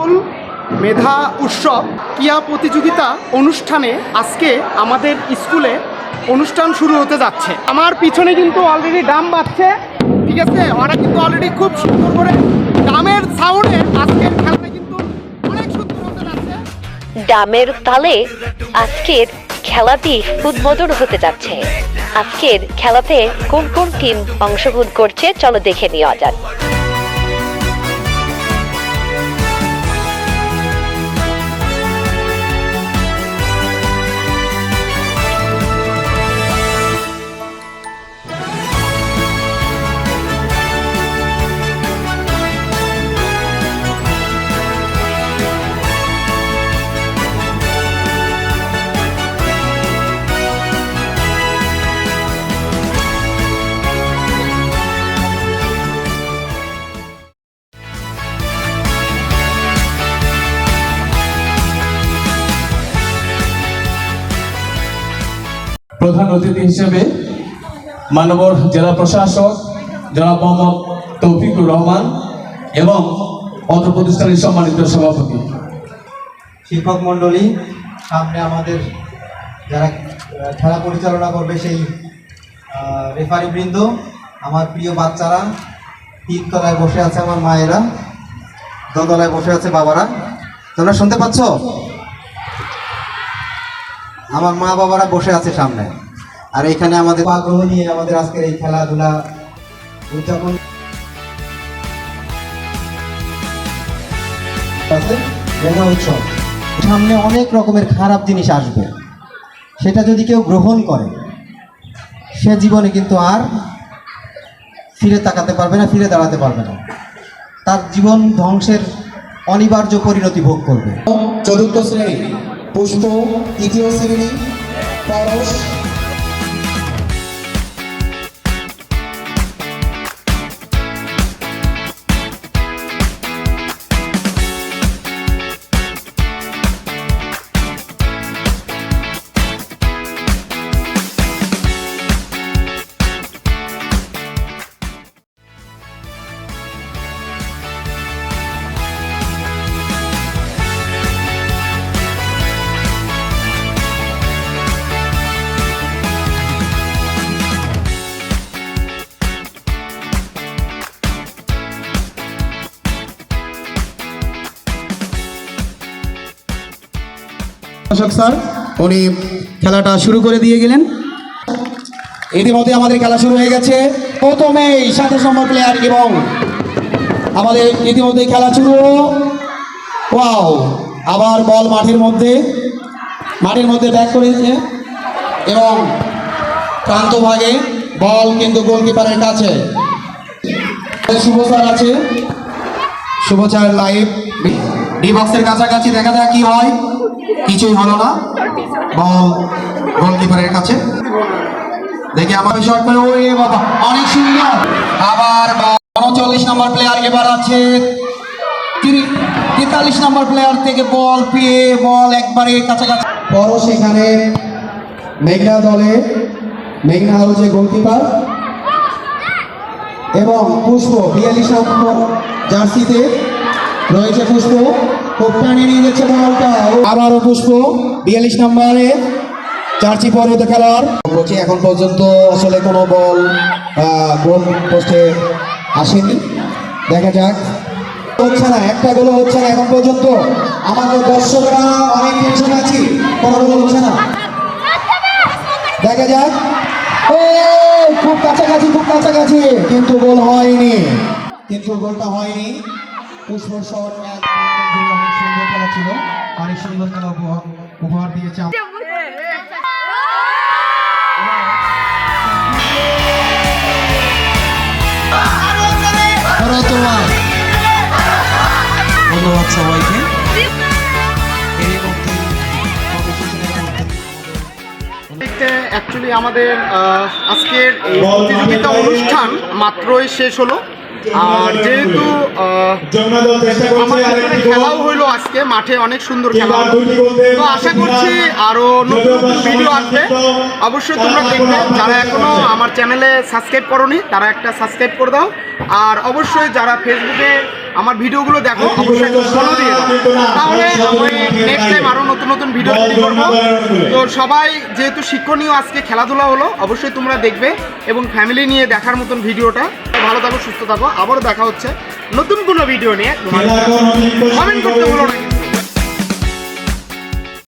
School মেধা উৎসব ক্রীড়া প্রতিযোগিতা অনুষ্ঠানে আজকে আমাদের স্কুলে অনুষ্ঠান শুরু হতে যাচ্ছে। আমার পিছনে কিন্তু অলরেডি ড্রাম বাজছে, ঠিক আছে? ওরা কিন্তু অলরেডি খুব সুন্দর করে ড্রামের সাউন্ডে আজকের খেলাটা কিন্তু অনেক সুন্দর হতে যাচ্ছে। ড্রামের তালে আজকের খেলাটি উদ্বোধন হতে যাচ্ছে। আজকের খেলাতে কোন কোন টিম অংশগ্রহণ করছে চলো দেখে নেওয়া যাক। প্রধান অতিথি হিসেবে মানবর জেলা প্রশাসক জনাব মোহাম্মদ তৌফিকুর রহমান এবং অত্র প্রতিষ্ঠানের সম্মানিত সভাপতি, শিক্ষক মণ্ডলী, সামনে আমাদের যারা খেলা পরিচালনা করবে সেই রেফারি বৃন্দ, আমার প্রিয় বাচ্চারা, তিনতলায় বসে আছে আমার মায়েরা, দোতলায় বসে আছে বাবারা। তোমরা শুনতে পাচ্ছ? আমার মা বাবারা বসে আছে সামনে, আর এখানে আমাদের আগ্রহ নিয়ে আমাদের আজকের এই খেলাধুলা উদযাপন মেধা উৎসব। সামনে অনেক রকমের খারাপ জিনিস আসবে, সেটা যদি কেউ গ্রহণ করে সে জীবনে কিন্তু আর ফিরে তাকাতে পারবে না, ফিরে দাঁড়াতে পারবে না, তার জীবন ধ্বংসের অনিবার্য পরিণতি ভোগ করবে। চতুর্থ শ্রেণী পুষ্প, তৃতীয় শ্রেণী পরশ, স্যার উনি খেলাটা শুরু করে দিয়ে গেলেন। ইতিমধ্যে আমাদের খেলা শুরু হয়ে গেছে। প্রথমেই 27 নম্বর প্লেয়ার এবং আমাদের ইতিমধ্যে খেলা শুরু। ওয়াও, আবার বল মাঠের মধ্যে ব্যাক করেছে এবং প্রান্ত ভাগে বল কিন্তু গোলকিপারের কাছে। শুভ স্যার আছে, শুভ স্যার লাইভ ডি বক্সের কাছাকাছি, দেখা যাক কি হয়। কিছুই হলো না, বল গোলকিপারের কাছে। দেখি আমার শট করে, ওরে বাবা অনেক সুন্দর। আবার 39 নম্বর প্লেয়ার এবার আছে, 43 নম্বর প্লেয়ার থেকে বল পেয়ে বল একবারে কাছাকাছি। পরশ এখানে মেঘনা দলে, মেঘনা হচ্ছে গোলকিপার এবং পুষ্প 42 নম্বর জার্সিতে রয়েছে। পুষ্প খুব টানে নিয়ে যাচ্ছে বলটা, আবারও পুষ্প 42 নম্বরে জার্সি পরিহিত খেলোয়াড়। এখন পর্যন্ত আসলে কোনো বল গোল পোস্টে আসেনি, দেখা যাক। হচ্ছে না, একটা গোল হচ্ছে না এখন পর্যন্ত। আমাদের দর্শকরা অনেক টেনশন আছি, কোনো গোল হচ্ছে না, দেখা যাক। খুব কাছাকাছি কিন্তু গোল হয়নি, গোলটা হয়নি। পুষ্প শট অনেক সুন্দর খেলা ছিল, অনেক সুন্দর খেলা উপহার দিয়েছে। ধন্যবাদ সবাইকে। অ্যাকচুয়ালি আমাদের আজকের এই প্রতিযোগিতা অনুষ্ঠান মাত্রই শেষ হলো, আর যেহেতু আমাদের খেলাও হইলো আজকে মাঠে অনেক সুন্দর খেলা হলো। তো আশা করছি আরো নতুন নতুন ভিডিও আসবে, অবশ্যই তোমরা দেখবে। যারা এখনো আমার চ্যানেলে সাবস্ক্রাইব করোনি তারা একটা সাবস্ক্রাইব করে দাও, আর অবশ্যই যারা ফেসবুকে আমার ভিডিওগুলো দেখো অবশ্যই ফলো দিয়ে দাও, তাহলে আমি নেক্সট টাইম আরো নতুন নতুন ভিডিও তৈরি করবো। তো সবাই যেহেতু শিক্ষণীয় আজকে খেলাধুলা হলো, অবশ্যই তোমরা দেখবে এবং ফ্যামিলি নিয়ে দেখার মতন ভিডিওটা। ভালো থাকো, সুস্থ থাকো, আবারও দেখা হচ্ছে নতুন কোনো ভিডিও নিয়ে। কমেন্ট করতে ভুলো না।